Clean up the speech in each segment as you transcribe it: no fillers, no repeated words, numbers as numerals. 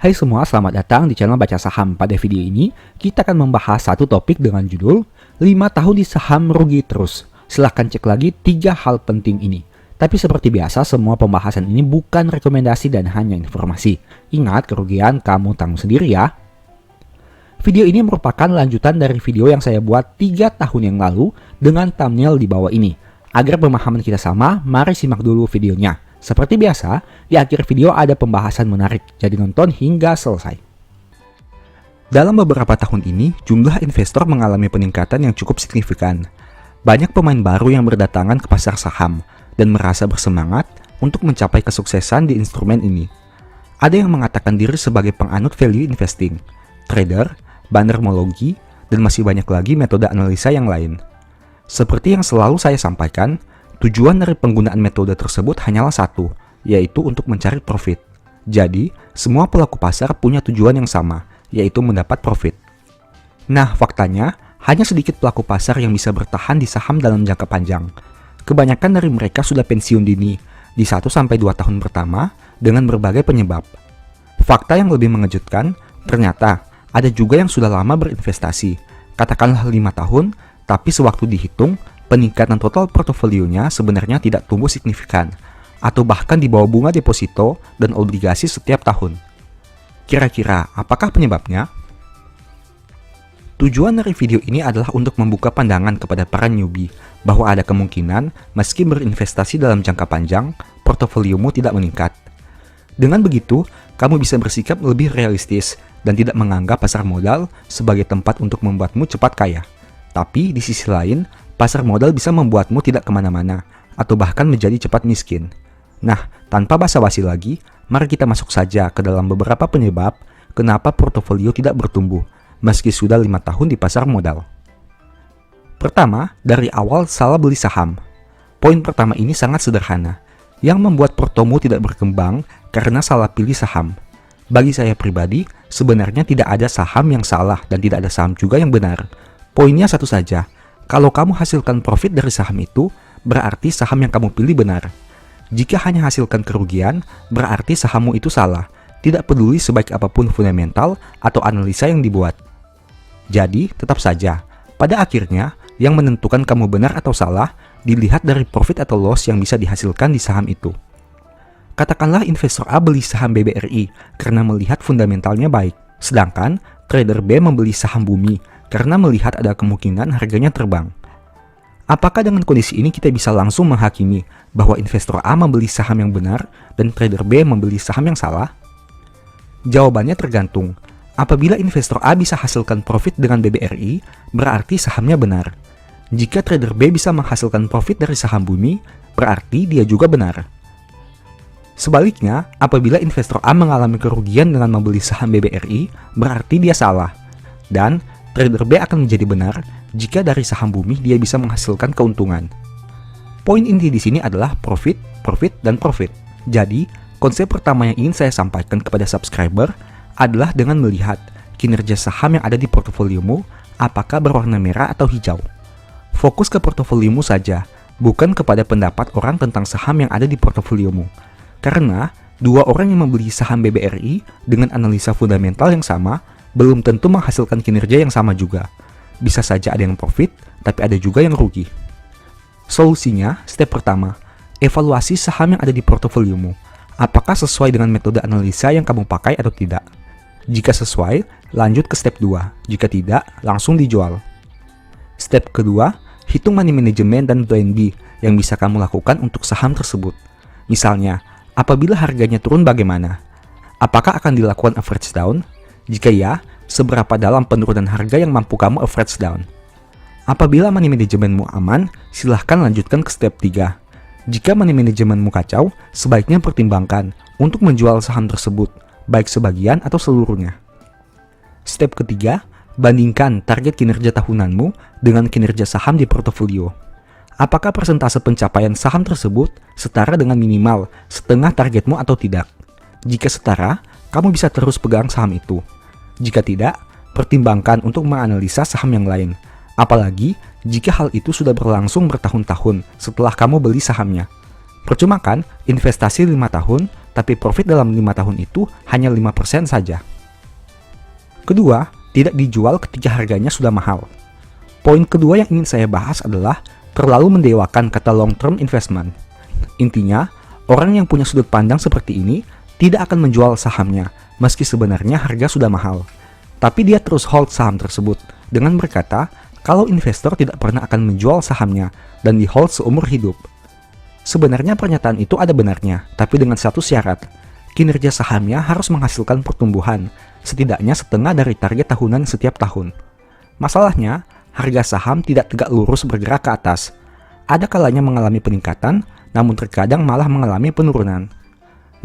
Hai semua, selamat datang di channel Baca Saham. Pada video ini, kita akan membahas satu topik dengan judul 5 tahun di saham rugi terus. Silahkan cek lagi 3 hal penting ini. Tapi seperti biasa, semua pembahasan ini bukan rekomendasi dan hanya informasi. Ingat, kerugian kamu tanggung sendiri ya. Video ini merupakan lanjutan dari video yang saya buat 3 tahun yang lalu dengan thumbnail di bawah ini. Agar pemahaman kita sama, mari simak dulu videonya. Seperti biasa, di akhir video ada pembahasan menarik, jadi nonton hingga selesai. Dalam beberapa tahun ini, jumlah investor mengalami peningkatan yang cukup signifikan. Banyak pemain baru yang berdatangan ke pasar saham dan merasa bersemangat untuk mencapai kesuksesan di instrumen ini. Ada yang mengatakan diri sebagai penganut value investing, trader, bandermologi, dan masih banyak lagi metode analisa yang lain. Seperti yang selalu saya sampaikan, tujuan dari penggunaan metode tersebut hanyalah satu, yaitu untuk mencari profit. Jadi, semua pelaku pasar punya tujuan yang sama, yaitu mendapat profit. Nah, faktanya, hanya sedikit pelaku pasar yang bisa bertahan di saham dalam jangka panjang. Kebanyakan dari mereka sudah pensiun dini, di 1-2 tahun pertama, dengan berbagai penyebab. Fakta yang lebih mengejutkan, ternyata ada juga yang sudah lama berinvestasi, katakanlah 5 tahun, tapi sewaktu dihitung, peningkatan total portofolionya sebenarnya tidak tumbuh signifikan, atau bahkan di bawah bunga deposito dan obligasi setiap tahun. Kira-kira apakah penyebabnya? Tujuan dari video ini adalah untuk membuka pandangan kepada para newbie bahwa ada kemungkinan meski berinvestasi dalam jangka panjang, portofoliomu tidak meningkat. Dengan begitu, kamu bisa bersikap lebih realistis dan tidak menganggap pasar modal sebagai tempat untuk membuatmu cepat kaya. Tapi di sisi lain, pasar modal bisa membuatmu tidak kemana-mana, atau bahkan menjadi cepat miskin. Nah, tanpa basa-basi lagi, mari kita masuk saja ke dalam beberapa penyebab kenapa portofolio tidak bertumbuh, meski sudah 5 tahun di pasar modal. Pertama, dari awal salah beli saham. Poin pertama ini sangat sederhana, yang membuat portomu tidak berkembang karena salah pilih saham. Bagi saya pribadi, sebenarnya tidak ada saham yang salah dan tidak ada saham juga yang benar. Poinnya satu saja, kalau kamu hasilkan profit dari saham itu, berarti saham yang kamu pilih benar. Jika hanya hasilkan kerugian, berarti sahammu itu salah, tidak peduli sebaik apapun fundamental atau analisa yang dibuat. Jadi, tetap saja, pada akhirnya, yang menentukan kamu benar atau salah, dilihat dari profit atau loss yang bisa dihasilkan di saham itu. Katakanlah investor A beli saham BBRI karena melihat fundamentalnya baik, sedangkan trader B membeli saham Bumi karena melihat ada kemungkinan harganya terbang. Apakah dengan kondisi ini kita bisa langsung menghakimi bahwa investor A membeli saham yang benar dan trader B membeli saham yang salah? Jawabannya tergantung. Apabila investor A bisa hasilkan profit dengan BBRI, berarti sahamnya benar. Jika trader B bisa menghasilkan profit dari saham Bumi, berarti dia juga benar. Sebaliknya, apabila investor A mengalami kerugian dengan membeli saham BBRI, berarti dia salah. Dan trader B akan menjadi benar jika dari saham Bumi dia bisa menghasilkan keuntungan. Poin inti di sini adalah profit, profit, dan profit. Jadi, konsep pertama yang ingin saya sampaikan kepada subscriber adalah dengan melihat kinerja saham yang ada di portofoliomu apakah berwarna merah atau hijau. Fokus ke portofoliomu saja, bukan kepada pendapat orang tentang saham yang ada di portofoliomu. Karena, 2 orang yang membeli saham BBRI dengan analisa fundamental yang sama belum tentu menghasilkan kinerja yang sama juga. Bisa saja ada yang profit, tapi ada juga yang rugi. Solusinya, step pertama, evaluasi saham yang ada di portofoliomu. Apakah sesuai dengan metode analisa yang kamu pakai atau tidak? Jika sesuai, lanjut ke step 2. Jika tidak, langsung dijual. Step kedua, hitung money management dan plan B yang bisa kamu lakukan untuk saham tersebut. Misalnya, apabila harganya turun bagaimana? Apakah akan dilakukan average down? Jika ya, seberapa dalam penurunan harga yang mampu kamu average down? Apabila money managementmu aman, silahkan lanjutkan ke step 3. Jika money managementmu kacau, sebaiknya pertimbangkan untuk menjual saham tersebut, baik sebagian atau seluruhnya. Step ketiga, bandingkan target kinerja tahunanmu dengan kinerja saham di portofolio. Apakah persentase pencapaian saham tersebut setara dengan minimal setengah targetmu atau tidak? Jika setara, kamu bisa terus pegang saham itu. Jika tidak, pertimbangkan untuk menganalisa saham yang lain. Apalagi jika hal itu sudah berlangsung bertahun-tahun setelah kamu beli sahamnya. Percuma kan investasi 5 tahun, tapi profit dalam 5 tahun itu hanya 5% saja. Kedua, tidak dijual ketika harganya sudah mahal. Poin kedua yang ingin saya bahas adalah terlalu mendewakan kata long term investment. Intinya, orang yang punya sudut pandang seperti ini tidak akan menjual sahamnya meski sebenarnya harga sudah mahal. Tapi dia terus hold saham tersebut dengan berkata kalau investor tidak pernah akan menjual sahamnya dan di hold seumur hidup. Sebenarnya pernyataan itu ada benarnya, tapi dengan satu syarat. Kinerja sahamnya harus menghasilkan pertumbuhan, setidaknya setengah dari target tahunan setiap tahun. Masalahnya, harga saham tidak tegak lurus bergerak ke atas. Ada kalanya mengalami peningkatan, namun terkadang malah mengalami penurunan.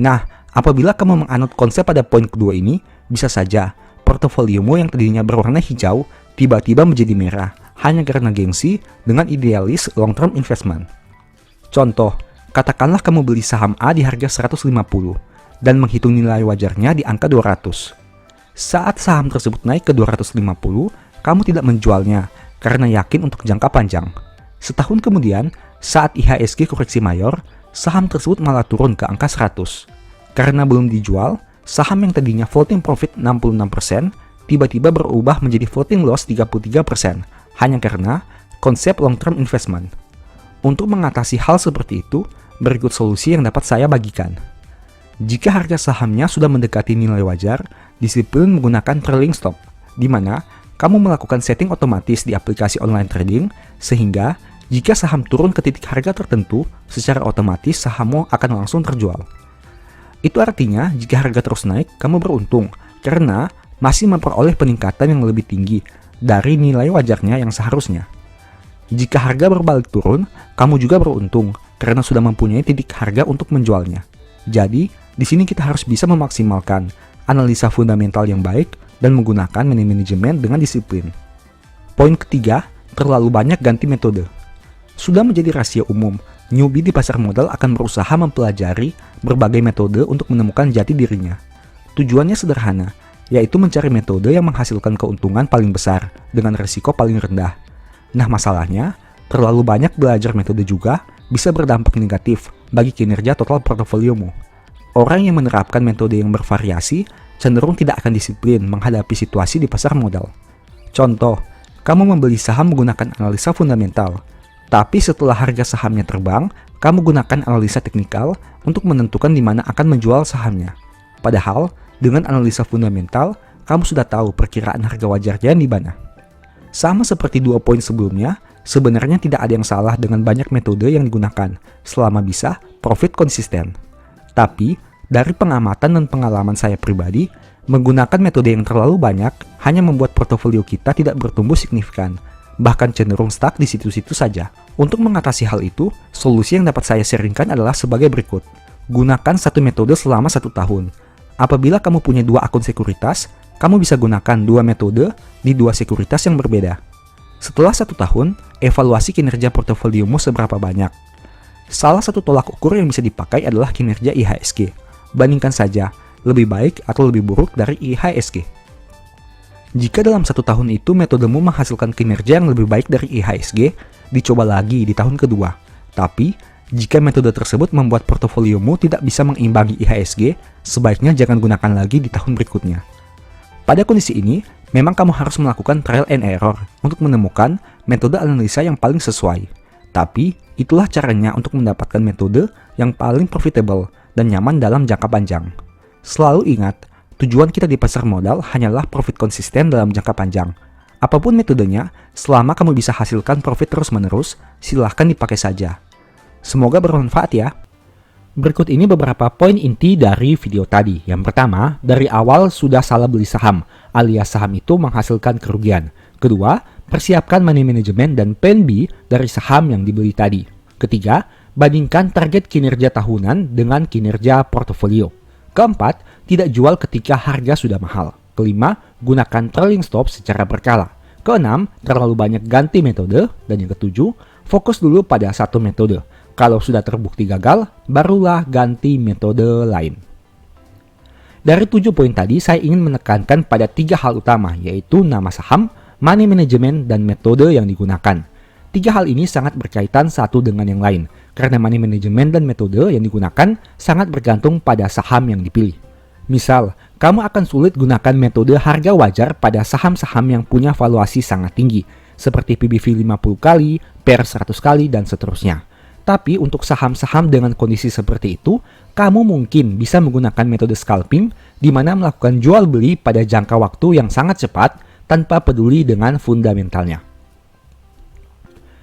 Nah, apabila kamu menganut konsep pada poin kedua ini, bisa saja portofoliomu yang tadinya berwarna hijau tiba-tiba menjadi merah hanya karena gengsi dengan idealis long-term investment. Contoh, katakanlah kamu beli saham A di harga 150 dan menghitung nilai wajarnya di angka 200. Saat saham tersebut naik ke 250, kamu tidak menjualnya karena yakin untuk jangka panjang. Setahun kemudian, saat IHSG koreksi mayor, saham tersebut malah turun ke angka 100. Karena belum dijual, saham yang tadinya floating profit 66% tiba-tiba berubah menjadi floating loss 33% hanya karena konsep long-term investment. Untuk mengatasi hal seperti itu, berikut solusi yang dapat saya bagikan. Jika harga sahamnya sudah mendekati nilai wajar, disiplin menggunakan trailing stop, di mana kamu melakukan setting otomatis di aplikasi online trading, sehingga jika saham turun ke titik harga tertentu, secara otomatis sahammu akan langsung terjual. Itu artinya, jika harga terus naik, kamu beruntung, karena masih memperoleh peningkatan yang lebih tinggi dari nilai wajarnya yang seharusnya. Jika harga berbalik turun, kamu juga beruntung karena sudah mempunyai titik harga untuk menjualnya. Jadi, di sini kita harus bisa memaksimalkan analisa fundamental yang baik dan menggunakan manajemen dengan disiplin. Poin ketiga, terlalu banyak ganti metode. Sudah menjadi rahasia umum, newbie di pasar modal akan berusaha mempelajari berbagai metode untuk menemukan jati dirinya. Tujuannya sederhana, yaitu mencari metode yang menghasilkan keuntungan paling besar dengan risiko paling rendah. Nah, masalahnya, terlalu banyak belajar metode juga bisa berdampak negatif bagi kinerja total portofoliomu. Orang yang menerapkan metode yang bervariasi cenderung tidak akan disiplin menghadapi situasi di pasar modal. Contoh, kamu membeli saham menggunakan analisa fundamental, tapi setelah harga sahamnya terbang, kamu gunakan analisa teknikal untuk menentukan di mana akan menjual sahamnya. Padahal, dengan analisa fundamental, kamu sudah tahu perkiraan harga wajarnya di mana. Sama seperti dua poin sebelumnya, sebenarnya tidak ada yang salah dengan banyak metode yang digunakan, selama bisa profit konsisten. Tapi, dari pengamatan dan pengalaman saya pribadi, menggunakan metode yang terlalu banyak hanya membuat portofolio kita tidak bertumbuh signifikan, bahkan cenderung stuck di situ-situ saja. Untuk mengatasi hal itu, solusi yang dapat saya sharingkan adalah sebagai berikut. Gunakan satu metode selama 1 tahun. Apabila kamu punya 2 akun sekuritas, kamu bisa gunakan 2 metode di 2 sekuritas yang berbeda. Setelah 1 tahun, evaluasi kinerja portofoliomu seberapa banyak. Salah satu tolak ukur yang bisa dipakai adalah kinerja IHSG. Bandingkan saja, lebih baik atau lebih buruk dari IHSG. Jika dalam 1 tahun itu metodemu menghasilkan kinerja yang lebih baik dari IHSG, dicoba lagi di tahun kedua. Tapi, jika metode tersebut membuat portofoliomu tidak bisa mengimbangi IHSG, sebaiknya jangan gunakan lagi di tahun berikutnya. Pada kondisi ini, memang kamu harus melakukan trial and error untuk menemukan metode analisa yang paling sesuai. Tapi, itulah caranya untuk mendapatkan metode yang paling profitable dan nyaman dalam jangka panjang. Selalu ingat, tujuan kita di pasar modal hanyalah profit konsisten dalam jangka panjang. Apapun metodenya, selama kamu bisa hasilkan profit terus-menerus, silahkan dipakai saja. Semoga bermanfaat ya. Berikut ini beberapa poin inti dari video tadi. Yang pertama, dari awal sudah salah beli saham, alias saham itu menghasilkan kerugian. Kedua, persiapkan money management dan plan B dari saham yang dibeli tadi. Ketiga, bandingkan target kinerja tahunan dengan kinerja portofolio. Keempat, tidak jual ketika harga sudah mahal. Kelima, gunakan trailing stop secara berkala. Keenam, terlalu banyak ganti metode. Dan yang ketujuh, fokus dulu pada satu metode. Kalau sudah terbukti gagal, barulah ganti metode lain. Dari 7 poin tadi, saya ingin menekankan pada 3 hal utama, yaitu nama saham, money management, dan metode yang digunakan. Tiga hal ini sangat berkaitan satu dengan yang lain, karena money management dan metode yang digunakan sangat bergantung pada saham yang dipilih. Misal, kamu akan sulit gunakan metode harga wajar pada saham-saham yang punya valuasi sangat tinggi, seperti PBV 50 kali, PER 100 kali, dan seterusnya. Tapi untuk saham-saham dengan kondisi seperti itu, kamu mungkin bisa menggunakan metode scalping, di mana melakukan jual beli pada jangka waktu yang sangat cepat tanpa peduli dengan fundamentalnya.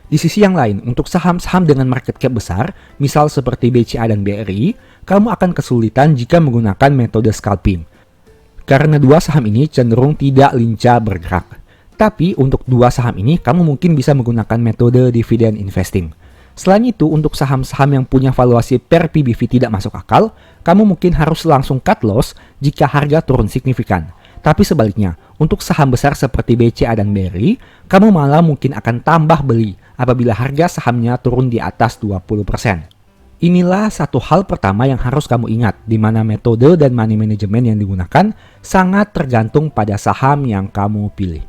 Di sisi yang lain, untuk saham-saham dengan market cap besar, misal seperti BCA dan BRI, kamu akan kesulitan jika menggunakan metode scalping. Karena dua saham ini cenderung tidak lincah bergerak. Tapi untuk dua saham ini, kamu mungkin bisa menggunakan metode dividend investing. Selain itu, untuk saham-saham yang punya valuasi per PBV tidak masuk akal, kamu mungkin harus langsung cut loss jika harga turun signifikan. Tapi sebaliknya, untuk saham besar seperti BCA dan BRI, kamu malah mungkin akan tambah beli apabila harga sahamnya turun di atas 20%. Inilah satu hal pertama yang harus kamu ingat, di mana metode dan money management yang digunakan sangat tergantung pada saham yang kamu pilih.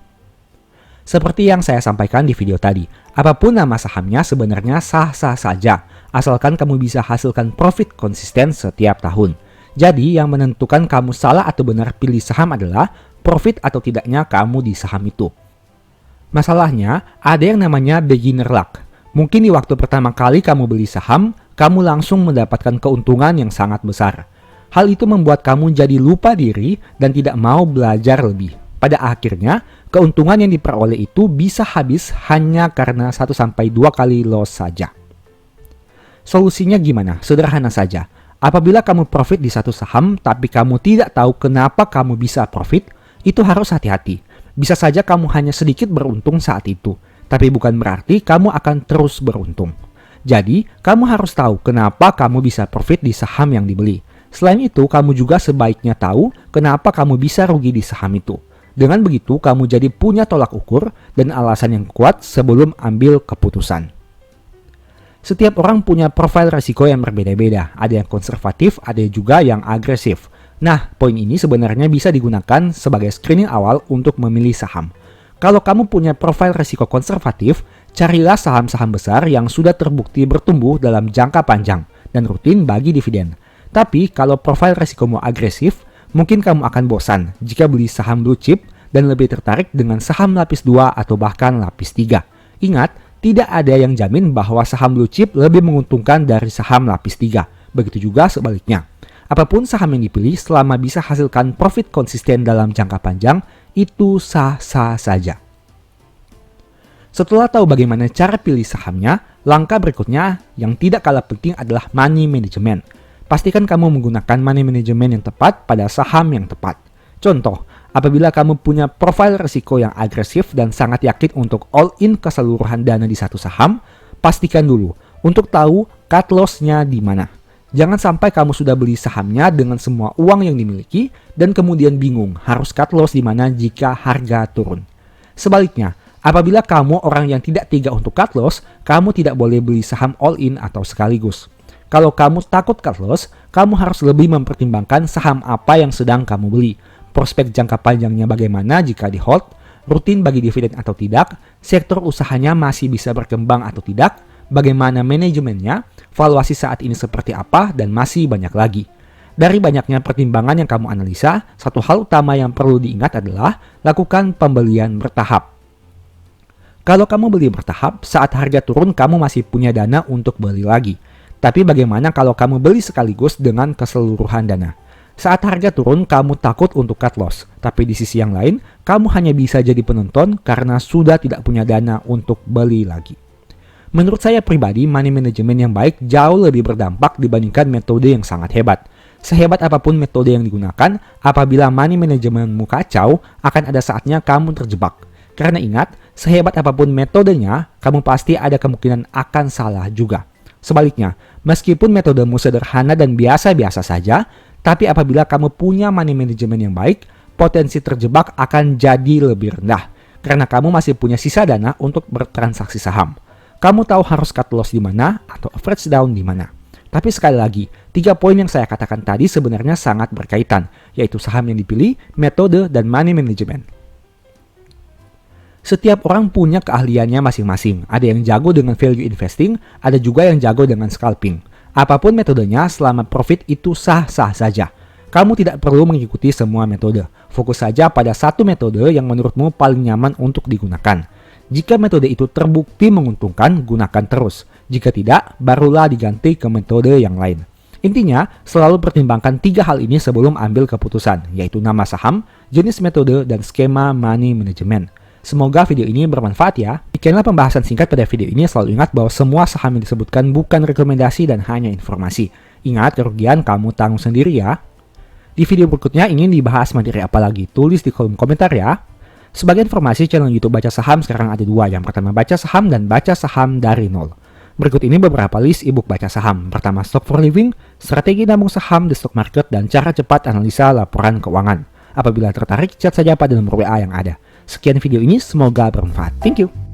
Seperti yang saya sampaikan di video tadi, apapun nama sahamnya sebenarnya sah-sah saja, asalkan kamu bisa hasilkan profit konsisten setiap tahun. Jadi yang menentukan kamu salah atau benar pilih saham adalah profit atau tidaknya kamu di saham itu. Masalahnya, ada yang namanya beginner luck. Mungkin di waktu pertama kali kamu beli saham, kamu langsung mendapatkan keuntungan yang sangat besar. Hal itu membuat kamu jadi lupa diri dan tidak mau belajar lebih. Pada akhirnya, keuntungan yang diperoleh itu bisa habis hanya karena 1-2 kali loss saja. Solusinya gimana? Sederhana saja. Apabila kamu profit di satu saham, tapi kamu tidak tahu kenapa kamu bisa profit, itu harus hati-hati. Bisa saja kamu hanya sedikit beruntung saat itu, tapi bukan berarti kamu akan terus beruntung. Jadi, kamu harus tahu kenapa kamu bisa profit di saham yang dibeli. Selain itu, kamu juga sebaiknya tahu kenapa kamu bisa rugi di saham itu. Dengan begitu, kamu jadi punya tolak ukur dan alasan yang kuat sebelum ambil keputusan. Setiap orang punya profil risiko yang berbeda-beda. Ada yang konservatif, ada juga yang agresif. Nah, poin ini sebenarnya bisa digunakan sebagai screening awal untuk memilih saham. Kalau kamu punya profil risiko konservatif, carilah saham-saham besar yang sudah terbukti bertumbuh dalam jangka panjang dan rutin bagi dividen. Tapi kalau profil risikomu agresif, mungkin kamu akan bosan jika beli saham blue chip dan lebih tertarik dengan saham lapis 2 atau bahkan lapis 3. Ingat, tidak ada yang jamin bahwa saham blue chip lebih menguntungkan dari saham lapis 3. Begitu juga sebaliknya. Apapun saham yang dipilih selama bisa hasilkan profit konsisten dalam jangka panjang, itu sah-sah saja. Setelah tahu bagaimana cara pilih sahamnya, langkah berikutnya yang tidak kalah penting adalah money management. Pastikan kamu menggunakan money management yang tepat pada saham yang tepat. Contoh, apabila kamu punya profil risiko yang agresif dan sangat yakin untuk all-in keseluruhan dana di satu saham, pastikan dulu untuk tahu cut loss-nya di mana. Jangan sampai kamu sudah beli sahamnya dengan semua uang yang dimiliki dan kemudian bingung harus cut loss di mana jika harga turun. Sebaliknya, apabila kamu orang yang tidak tega untuk cut loss, kamu tidak boleh beli saham all-in atau sekaligus. Kalau kamu takut cut loss, kamu harus lebih mempertimbangkan saham apa yang sedang kamu beli. Prospek jangka panjangnya bagaimana jika di hold, rutin bagi dividen atau tidak, sektor usahanya masih bisa berkembang atau tidak, bagaimana manajemennya, valuasi saat ini seperti apa, dan masih banyak lagi. Dari banyaknya pertimbangan yang kamu analisa, satu hal utama yang perlu diingat adalah lakukan pembelian bertahap. Kalau kamu beli bertahap, saat harga turun kamu masih punya dana untuk beli lagi. Tapi bagaimana kalau kamu beli sekaligus dengan keseluruhan dana? Saat harga turun, kamu takut untuk cut loss. Tapi di sisi yang lain, kamu hanya bisa jadi penonton karena sudah tidak punya dana untuk beli lagi. Menurut saya pribadi, money management yang baik jauh lebih berdampak dibandingkan metode yang sangat hebat. Sehebat apapun metode yang digunakan, apabila money managementmu kacau, akan ada saatnya kamu terjebak. Karena ingat, sehebat apapun metodenya, kamu pasti ada kemungkinan akan salah juga. Sebaliknya, meskipun metodemu sederhana dan biasa-biasa saja, tapi apabila kamu punya money management yang baik, potensi terjebak akan jadi lebih rendah. Karena kamu masih punya sisa dana untuk bertransaksi saham. Kamu tahu harus cut loss di mana atau average down di mana. Tapi sekali lagi, 3 poin yang saya katakan tadi sebenarnya sangat berkaitan, yaitu saham yang dipilih, metode, dan money management. Setiap orang punya keahliannya masing-masing. Ada yang jago dengan value investing, ada juga yang jago dengan scalping. Apapun metodenya, selama profit itu sah-sah saja. Kamu tidak perlu mengikuti semua metode. Fokus saja pada satu metode yang menurutmu paling nyaman untuk digunakan. Jika metode itu terbukti menguntungkan, gunakan terus. Jika tidak, barulah diganti ke metode yang lain. Intinya, selalu pertimbangkan 3 hal ini sebelum ambil keputusan, yaitu nama saham, jenis metode, dan skema money management. Semoga video ini bermanfaat ya. Demikianlah pembahasan singkat pada video ini. Selalu ingat bahwa semua saham yang disebutkan bukan rekomendasi dan hanya informasi. Ingat, kerugian kamu tanggung sendiri ya. Di video berikutnya ingin dibahas materi apa lagi? Tulis di kolom komentar ya. Sebagai informasi, channel YouTube Baca Saham sekarang ada 2. Yang pertama Baca Saham dan Baca Saham dari Nol. Berikut ini beberapa list ebook Baca Saham. Pertama, Stock for Living, Strategi Nabung Saham di Stock Market, dan Cara Cepat Analisa Laporan Keuangan. Apabila tertarik, chat saja pada nomor WA yang ada. Sekian video ini, semoga bermanfaat. Thank you.